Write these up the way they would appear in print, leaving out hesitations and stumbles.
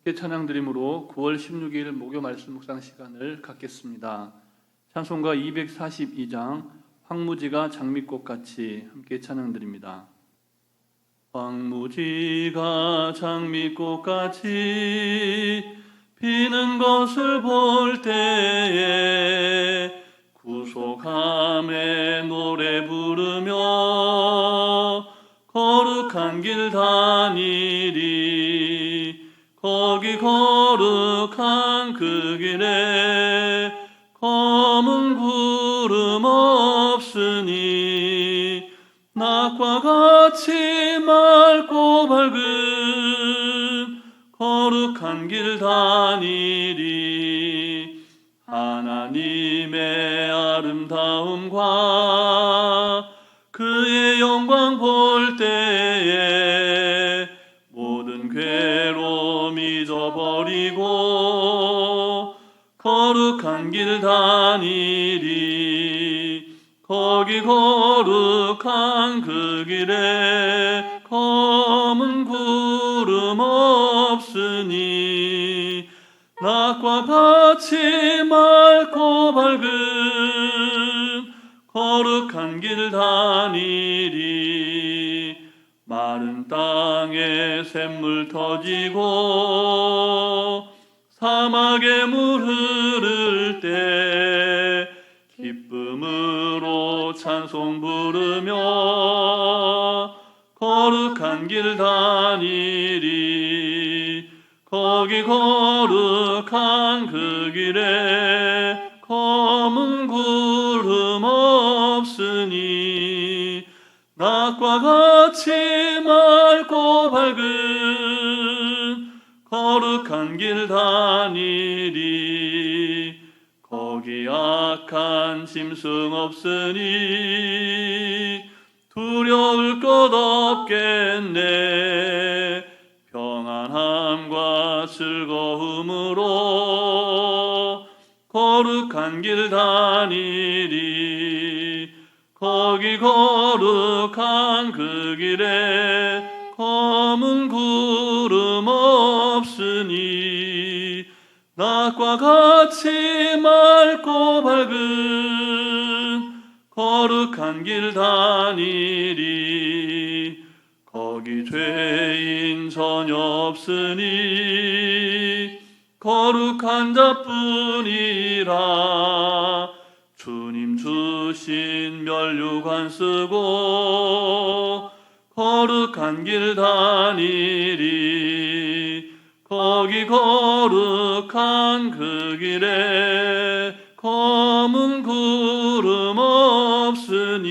함께 찬양드림으로 9월 16일 목요 말씀 묵상 시간을 갖겠습니다. 찬송가 242장 황무지가 장미꽃같이 함께 찬양드립니다. 황무지가 장미꽃같이 피는 것을 볼 때에 구속함에 노래 부르며 거룩한 길 다니리. 거기 거룩한 그 길에 검은 구름 없으니 낮과 같이 맑고 밝은 거룩한 길 다니리. 하나님의 아름다움과 그의 영광 볼 때에 모든 괴로움 잊어버리고 거룩한 길 다니리. 거기 거룩한 그 길에 검은 구름 없으니 낮과 같이 맑고 밝은 거룩한 길 다니리. 마른 땅에 샘물 터지고 사막에 물 흐를 때 기쁨으로 찬송 부르며 거룩한 길 다니리. 거기 거룩한 그 길에 검은 구름 없으니 낮과 같이 맑고 밝은 거룩한 길 다니리. 거기 악한 짐승 없으니 두려울 것 없겠네. 평안함과 즐거움으로 거룩한 길 다니리. 거기 거룩한 그 길에 검은 구름 없으니 낮과 같이 맑고 밝은 거룩한 길 다니리. 거기 죄인 전혀 없으니 거룩한 자뿐이라. 주님 주신 면류관 쓰고 거룩한 길 다니리. 거기 거룩한 그 길에 검은 구름 없으니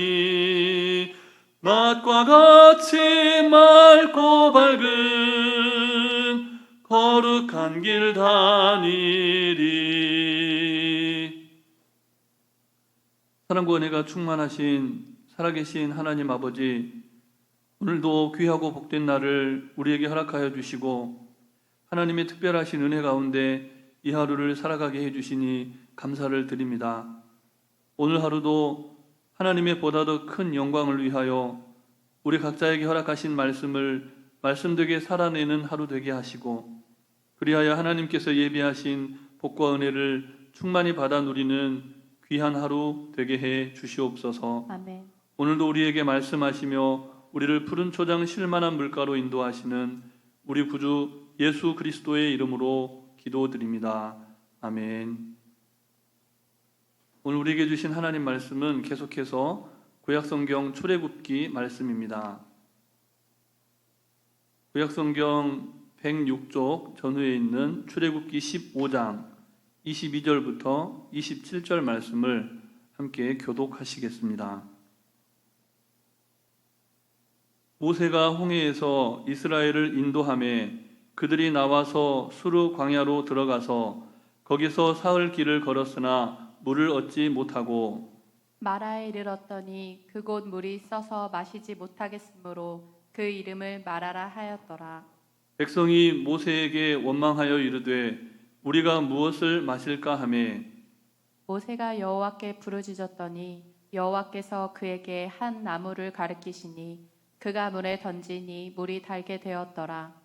낮과 같이 맑고 밝은 거룩한 길 다니리. 사랑과 은혜가 충만하신 살아계신 하나님 아버지, 오늘도 귀하고 복된 날을 우리에게 허락하여 주시고 하나님의 특별하신 은혜 가운데 이 하루를 살아가게 해주시니 감사를 드립니다. 오늘 하루도 하나님의 보다 더 큰 영광을 위하여 우리 각자에게 허락하신 말씀을 말씀되게 살아내는 하루 되게 하시고, 그리하여 하나님께서 예비하신 복과 은혜를 충만히 받아 누리는 귀한 하루 되게 해 주시옵소서. 아멘. 오늘도 우리에게 말씀하시며 우리를 푸른 초장 쉴만한 물가로 인도하시는 우리 구주 예수 그리스도의 이름으로 기도드립니다. 아멘. 오늘 우리에게 주신 하나님 말씀은 계속해서 구약성경 출애굽기 말씀입니다. 구약성경 106쪽 전후에 있는 출애굽기 15장 22절부터 27절 말씀을 함께 교독하시겠습니다. 모세가 홍해에서 이스라엘을 인도하매 그들이 나와서 수르 광야로 들어가서 거기서 사흘 길을 걸었으나 물을 얻지 못하고 마라에 이르렀더니 그곳 물이 써서 마시지 못하겠으므로 그 이름을 마라라 하였더라. 백성이 모세에게 원망하여 이르되 우리가 무엇을 마실까 하매 모세가 여호와께 부르짖었더니 여호와께서 그에게 한 나무를 가리키시니 그가 물에 던지니 물이 달게 되었더라.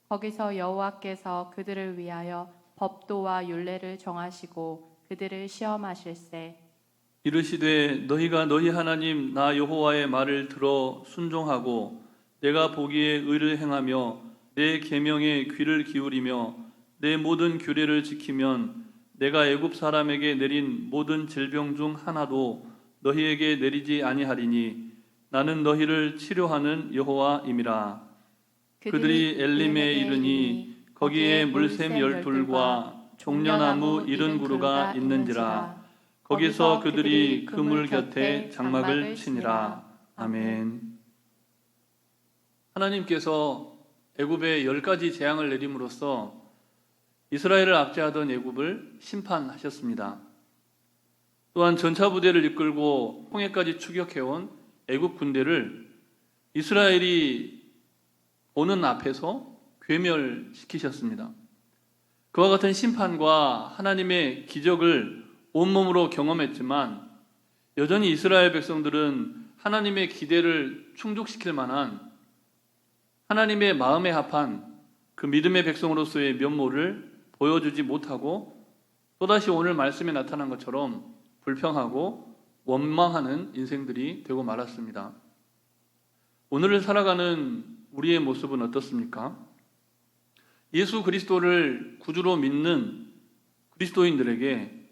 거기서 여호와께서 그들을 위하여 법도와 율례를 정하시고 그들을 시험하실세. 이르시되 너희가 너희 하나님 나 여호와의 말을 들어 순종하고 내가 보기에 의를 행하며 내 계명에 귀를 기울이며 내 모든 규례를 지키면 내가 애굽 사람에게 내린 모든 질병 중 하나도 너희에게 내리지 아니하리니 나는 너희를 치료하는 여호와임이라. 그들이 엘림에 이르니 거기에 물샘 12과 종려나무 70그루가 있는지라. 거기서 그들이 그물 곁에 장막을 치니라. 아멘. 하나님께서 애굽에 10가지 재앙을 내림으로써 이스라엘을 압제하던 애굽을 심판하셨습니다. 또한 전차 부대를 이끌고 홍해까지 추격해온 애굽 군대를 이스라엘이 보는 앞에서 괴멸시키셨습니다. 그와 같은 심판과 하나님의 기적을 온몸으로 경험했지만 여전히 이스라엘 백성들은 하나님의 기대를 충족시킬 만한 하나님의 마음에 합한 그 믿음의 백성으로서의 면모를 보여주지 못하고 또다시 오늘 말씀에 나타난 것처럼 불평하고 원망하는 인생들이 되고 말았습니다. 오늘을 살아가는 우리의 모습은 어떻습니까? 예수 그리스도를 구주로 믿는 그리스도인들에게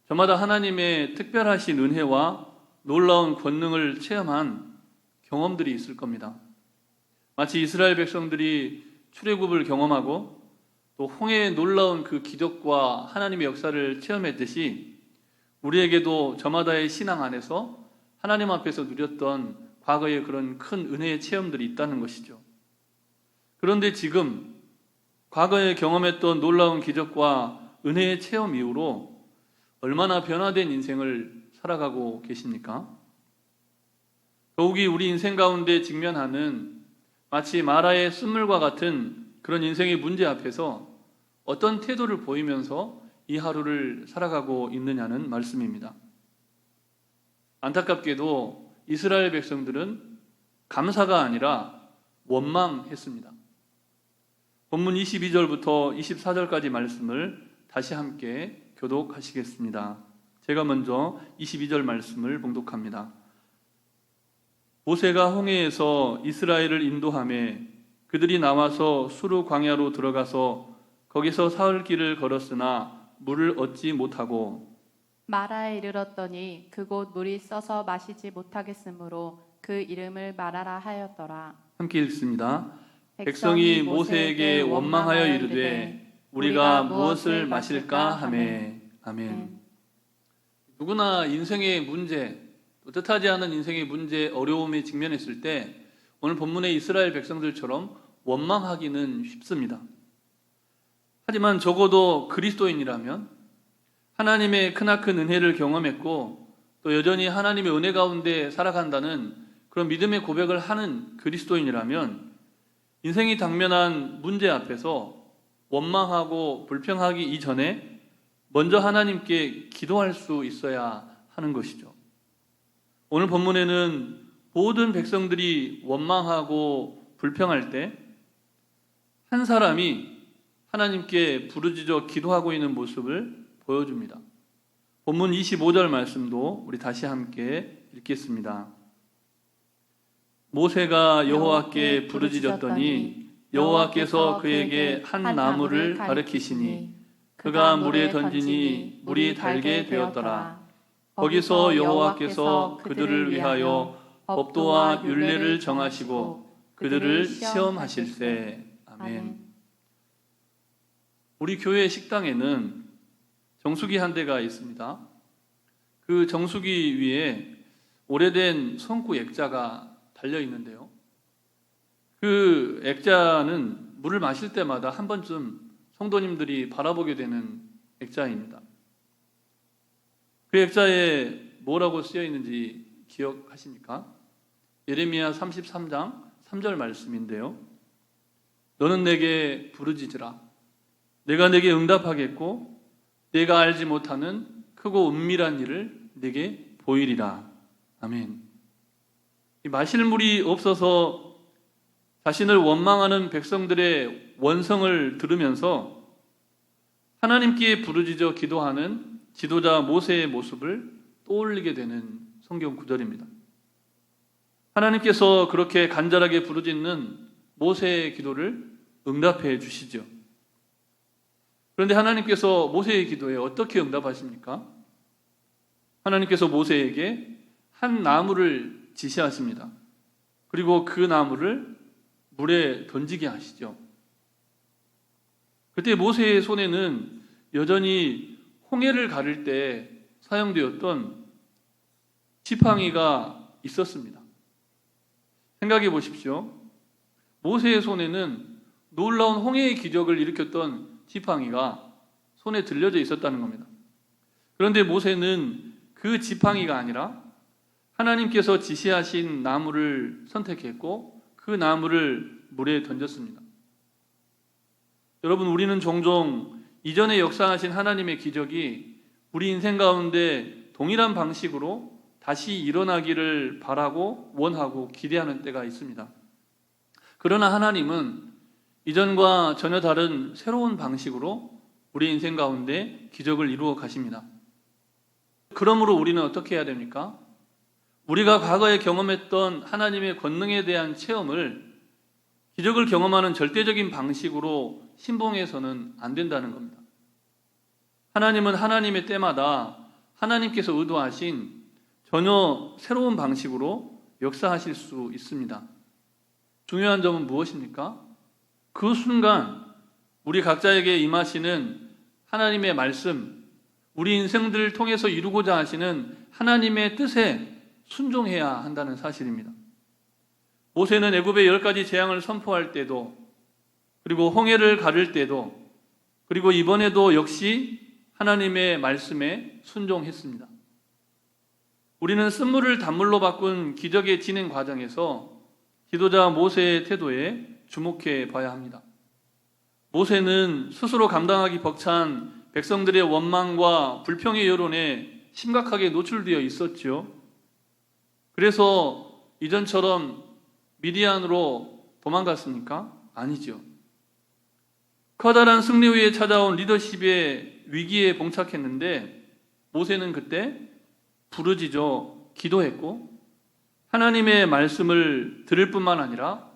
저마다 하나님의 특별하신 은혜와 놀라운 권능을 체험한 경험들이 있을 겁니다. 마치 이스라엘 백성들이 출애굽을 경험하고 또 홍해의 놀라운 그 기적과 하나님의 역사를 체험했듯이 우리에게도 저마다의 신앙 안에서 하나님 앞에서 누렸던 과거의 그런 큰 은혜의 체험들이 있다는 것이죠. 그런데 지금 과거에 경험했던 놀라운 기적과 은혜의 체험 이후로 얼마나 변화된 인생을 살아가고 계십니까? 더욱이 우리 인생 가운데 직면하는 마치 마라의 쓴물과 같은 그런 인생의 문제 앞에서 어떤 태도를 보이면서 이 하루를 살아가고 있느냐는 말씀입니다. 안타깝게도 이스라엘 백성들은 감사가 아니라 원망했습니다. 본문 22절부터 24절까지 말씀을 다시 함께 교독하시겠습니다. 제가 먼저 22절 말씀을 봉독합니다. 모세가 홍해에서 이스라엘을 인도하매 그들이 나와서 수르 광야로 들어가서 거기서 사흘 길을 걸었으나 물을 얻지 못하고 마라에 이르렀더니 그곳 물이 써서 마시지 못하겠으므로 그 이름을 마라라 하였더라. 함께 읽습니다. 백성이 모세에게 원망하여 이르되 우리가 무엇을 마실까 하매. 아멘. 누구나 인생의 문제, 뜻하지 않은 인생의 문제, 어려움에 직면했을 때 오늘 본문의 이스라엘 백성들처럼 원망하기는 쉽습니다. 하지만 적어도 그리스도인이라면 하나님의 크나큰 은혜를 경험했고 또 여전히 하나님의 은혜 가운데 살아간다는 그런 믿음의 고백을 하는 그리스도인이라면 인생이 당면한 문제 앞에서 원망하고 불평하기 이전에 먼저 하나님께 기도할 수 있어야 하는 것이죠. 오늘 본문에는 모든 백성들이 원망하고 불평할 때 한 사람이 하나님께 부르짖어 기도하고 있는 모습을 보여줍니다. 본문 25절 말씀도 우리 다시 함께 읽겠습니다. 모세가 여호와께 부르짖었더니 여호와께서 그에게 한 나무를 가르치시니 그가 물에 던지니 물이 달게 되었더라. 거기서 여호와께서 그들을 위하여 법도와 율례를 정하시고 그들을 시험하실세. 아멘. 우리 교회 식당에는 정수기 한 대가 있습니다. 그 정수기 위에 오래된 성구 액자가 달려 있는데요. 그 액자는 물을 마실 때마다 한 번쯤 성도님들이 바라보게 되는 액자입니다. 그 액자에 뭐라고 쓰여 있는지 기억하십니까? 예레미야 33장 3절 말씀인데요. 너는 내게 부르짖으라. 내가 내게 응답하겠고 내가 알지 못하는 크고 은밀한 일을 내게 보이리라. 아멘. 마실 물이 없어서 자신을 원망하는 백성들의 원성을 들으면서 하나님께 부르짖어 기도하는 지도자 모세의 모습을 떠올리게 되는 성경 구절입니다. 하나님께서 그렇게 간절하게 부르짖는 모세의 기도를 응답해 주시죠. 그런데 하나님께서 모세의 기도에 어떻게 응답하십니까? 하나님께서 모세에게 한 나무를 지시하십니다. 그리고 그 나무를 물에 던지게 하시죠. 그때 모세의 손에는 여전히 홍해를 가를 때 사용되었던 지팡이가 있었습니다. 생각해 보십시오. 모세의 손에는 놀라운 홍해의 기적을 일으켰던 지팡이가 손에 들려져 있었다는 겁니다. 그런데 모세는 그 지팡이가 아니라 하나님께서 지시하신 나무를 선택했고 그 나무를 물에 던졌습니다. 여러분, 우리는 종종 이전에 역사하신 하나님의 기적이 우리 인생 가운데 동일한 방식으로 다시 일어나기를 바라고 원하고 기대하는 때가 있습니다. 그러나 하나님은 이전과 전혀 다른 새로운 방식으로 우리 인생 가운데 기적을 이루어 가십니다. 그러므로 우리는 어떻게 해야 됩니까? 우리가 과거에 경험했던 하나님의 권능에 대한 체험을 기적을 경험하는 절대적인 방식으로 신봉해서는 안 된다는 겁니다. 하나님은 하나님의 때마다 하나님께서 의도하신 전혀 새로운 방식으로 역사하실 수 있습니다. 중요한 점은 무엇입니까? 그 순간 우리 각자에게 임하시는 하나님의 말씀, 우리 인생들을 통해서 이루고자 하시는 하나님의 뜻에 순종해야 한다는 사실입니다. 모세는 애굽의 10가지 재앙을 선포할 때도, 그리고 홍해를 가를 때도, 그리고 이번에도 역시 하나님의 말씀에 순종했습니다. 우리는 쓴물을 단물로 바꾼 기적의 진행 과정에서 지도자 모세의 태도에 주목해 봐야 합니다. 모세는 스스로 감당하기 벅찬 백성들의 원망과 불평의 여론에 심각하게 노출되어 있었죠. 그래서 이전처럼 미디안으로 도망갔습니까? 아니죠. 커다란 승리 후에 찾아온 리더십의 위기에 봉착했는데 모세는 그때 부르짖어 기도했고 하나님의 말씀을 들을 뿐만 아니라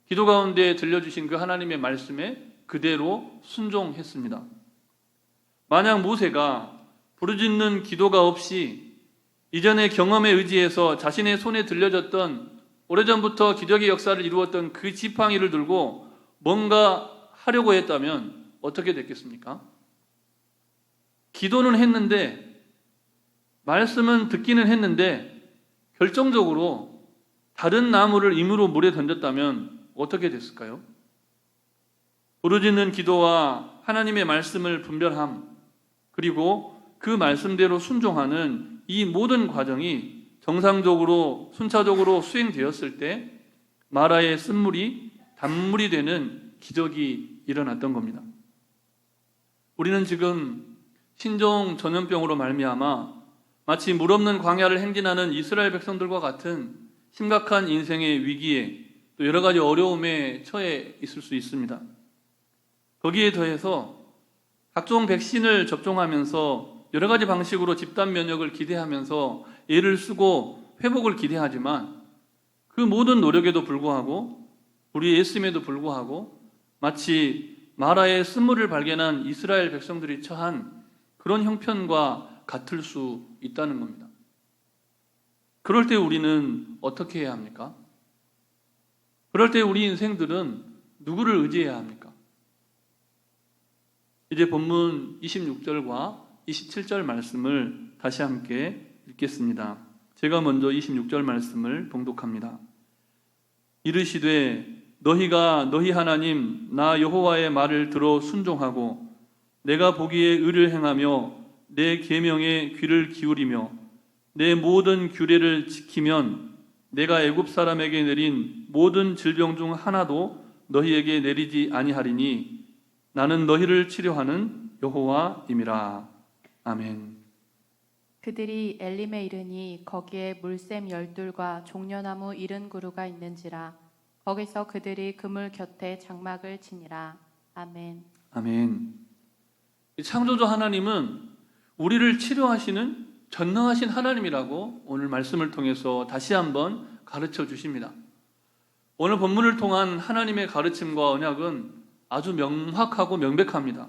기도 가운데 들려주신 그 하나님의 말씀에 그대로 순종했습니다. 만약 모세가 부르짖는 기도가 없이 이전의 경험에 의지해서 자신의 손에 들려졌던 오래전부터 기적의 역사를 이루었던 그 지팡이를 들고 뭔가 하려고 했다면 어떻게 됐겠습니까? 기도는 했는데, 말씀은 듣기는 했는데 결정적으로 다른 나무를 임으로 물에 던졌다면 어떻게 됐을까요? 부르짖는 기도와 하나님의 말씀을 분별함, 그리고 그 말씀대로 순종하는 이 모든 과정이 정상적으로 순차적으로 수행되었을 때 마라의 쓴물이 단물이 되는 기적이 일어났던 겁니다. 우리는 지금 신종 전염병으로 말미암아 마치 물 없는 광야를 행진하는 이스라엘 백성들과 같은 심각한 인생의 위기에 또 여러 가지 어려움에 처해 있을 수 있습니다. 거기에 더해서 각종 백신을 접종하면서 여러 가지 방식으로 집단 면역을 기대하면서 애를 쓰고 회복을 기대하지만 그 모든 노력에도 불구하고 우리의 애씀에도 불구하고 마치 마라의 쓴물을 발견한 이스라엘 백성들이 처한 그런 형편과 같을 수 있다는 겁니다. 그럴 때 우리는 어떻게 해야 합니까? 그럴 때 우리 인생들은 누구를 의지해야 합니까? 이제 본문 26절과 27절 말씀을 다시 함께 읽겠습니다. 제가 먼저 26절 말씀을 봉독합니다. 이르시되 너희가 너희 하나님 나 여호와의 말을 들어 순종하고 내가 보기에 의를 행하며 내 계명에 귀를 기울이며 내 모든 규례를 지키면 내가 애굽 사람에게 내린 모든 질병 중 하나도 너희에게 내리지 아니하리니 나는 너희를 치료하는 여호와임이라. 아멘. 그들이 엘림에 이르니 거기에 물샘 12과 종려나무 70그루가 있는지라. 거기서 그들이 그물 곁에 장막을 치니라. 아멘. 아멘. 이 창조주 하나님은 우리를 치료하시는 전능하신 하나님이라고 오늘 말씀을 통해서 다시 한번 가르쳐 주십니다. 오늘 본문을 통한 하나님의 가르침과 언약은 아주 명확하고 명백합니다.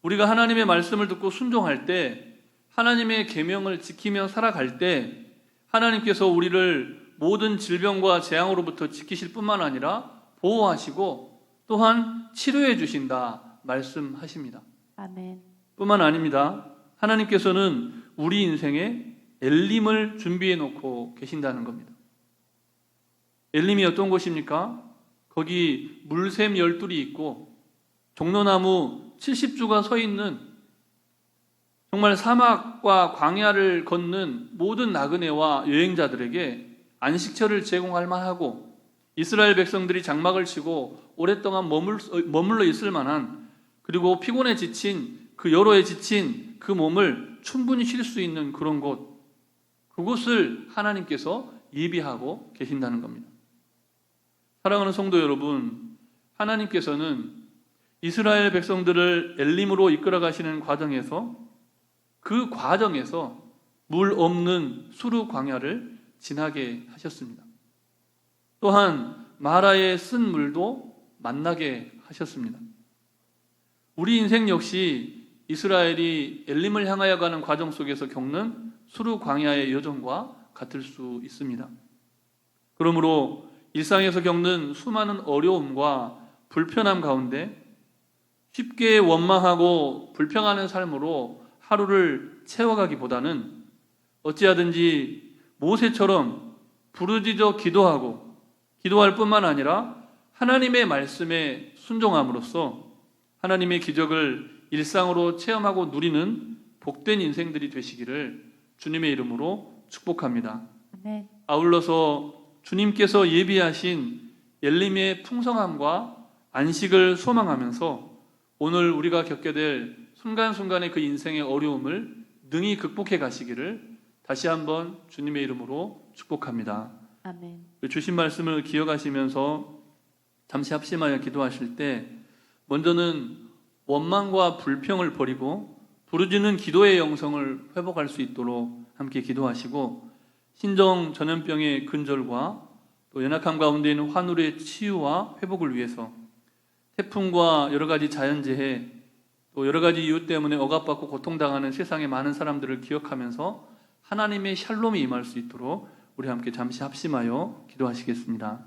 우리가 하나님의 말씀을 듣고 순종할 때, 하나님의 계명을 지키며 살아갈 때 하나님께서 우리를 모든 질병과 재앙으로부터 지키실 뿐만 아니라 보호하시고 또한 치료해 주신다 말씀하십니다. 아멘. 뿐만 아닙니다. 하나님께서는 우리 인생에 엘림을 준비해 놓고 계신다는 겁니다. 엘림이 어떤 곳입니까? 거기 물샘 12이 있고 종려나무 70주가 서 있는, 정말 사막과 광야를 걷는 모든 나그네와 여행자들에게 안식처를 제공할 만하고, 이스라엘 백성들이 장막을 치고 오랫동안 머물러 있을 만한, 그리고 피곤에 지친 그 여로에 지친 그 몸을 충분히 쉴 수 있는 그런 곳, 그곳을 하나님께서 예비하고 계신다는 겁니다. 사랑하는 성도 여러분, 하나님께서는 이스라엘 백성들을 엘림으로 이끌어 가시는 과정에서, 그 과정에서 물 없는 수르 광야를 지나게 하셨습니다. 또한 마라의 쓴 물도 만나게 하셨습니다. 우리 인생 역시 이스라엘이 엘림을 향하여 가는 과정 속에서 겪는 수르 광야의 여정과 같을 수 있습니다. 그러므로 일상에서 겪는 수많은 어려움과 불편함 가운데 쉽게 원망하고 불평하는 삶으로 하루를 채워가기보다는 어찌하든지 모세처럼 부르짖어 기도할 뿐만 아니라 하나님의 말씀에 순종함으로써 하나님의 기적을 일상으로 체험하고 누리는 복된 인생들이 되시기를 주님의 이름으로 축복합니다. 아멘. 아울러서 주님께서 예비하신 엘림의 풍성함과 안식을 소망하면서 오늘 우리가 겪게 될 순간순간의 그 인생의 어려움을 능히 극복해 가시기를 다시 한번 주님의 이름으로 축복합니다. 아멘. 주신 말씀을 기억하시면서 잠시 합심하여 기도하실 때, 먼저는 원망과 불평을 버리고 부르짖는 기도의 영성을 회복할 수 있도록 함께 기도하시고, 신정 전염병의 근절과 또 연약함 가운데 있는 환우의 치유와 회복을 위해서 태풍과 여러 가지 자연재해, 또 여러 가지 이유 때문에 억압받고 고통당하는 세상의 많은 사람들을 기억하면서 하나님의 샬롬이 임할 수 있도록 우리 함께 잠시 합심하여 기도하시겠습니다.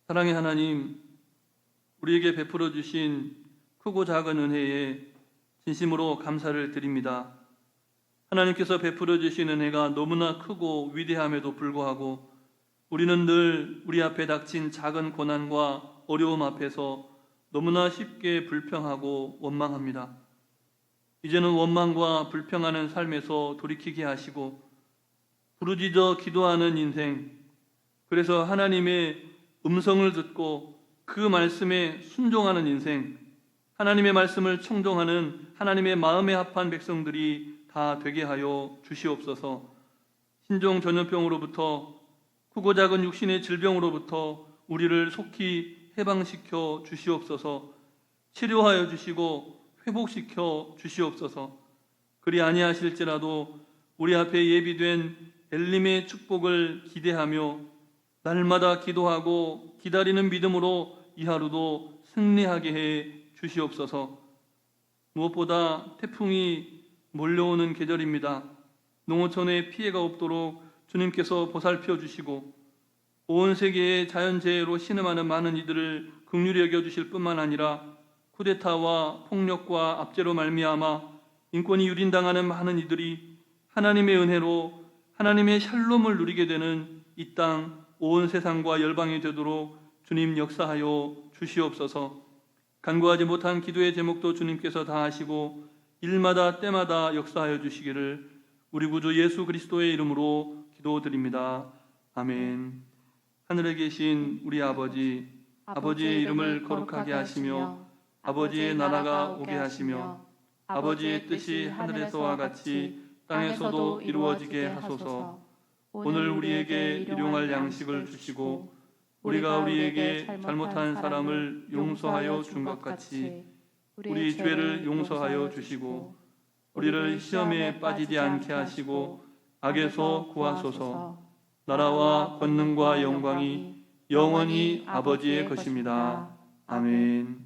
사랑의 하나님, 우리에게 베풀어 주신 크고 작은 은혜에 진심으로 감사를 드립니다. 하나님께서 베풀어 주신 은혜가 너무나 크고 위대함에도 불구하고 우리는 늘 우리 앞에 닥친 작은 고난과 어려움 앞에서 너무나 쉽게 불평하고 원망합니다. 이제는 원망과 불평하는 삶에서 돌이키게 하시고 부르짖어 기도하는 인생, 그래서 하나님의 음성을 듣고 그 말씀에 순종하는 인생, 하나님의 말씀을 청종하는 하나님의 마음에 합한 백성들이 다 되게 하여 주시옵소서. 신종 전염병으로부터, 크고 작은 육신의 질병으로부터 우리를 속히 해방시켜 주시옵소서. 치료하여 주시고 회복시켜 주시옵소서. 그리 아니하실지라도 우리 앞에 예비된 엘림의 축복을 기대하며 날마다 기도하고 기다리는 믿음으로 이 하루도 승리하게 해 주시옵소서. 무엇보다 태풍이 몰려오는 계절입니다. 농어촌에 피해가 없도록 주님께서 보살펴 주시고 온 세계의 자연재해로 신음하는 많은 이들을 긍휼히 여겨주실 뿐만 아니라 쿠데타와 폭력과 압제로 말미암아 인권이 유린당하는 많은 이들이 하나님의 은혜로 하나님의 샬롬을 누리게 되는 이 땅 온 세상과 열방이 되도록 주님 역사하여 주시옵소서. 간구하지 못한 기도의 제목도 주님께서 다 하시고 일마다 때마다 역사하여 주시기를 우리 구주 예수 그리스도의 이름으로 기도드립니다. 아멘. 하늘에 계신 우리 아버지, 아버지의 이름을 거룩하게 하시며 아버지의 나라가 오게 하시며 아버지의 뜻이 하늘에서와 같이 땅에서도 이루어지게 하소서. 오늘 우리에게 일용할 양식을 주시고 우리가 우리에게 잘못한 사람을 용서하여 준 것 같이 우리 죄를 용서하여 주시고 우리를 시험에 빠지지 않게 하시고 악에서 구하소서. 나라와 권능과 영광이 영원히 아버지의 것입니다. 아멘.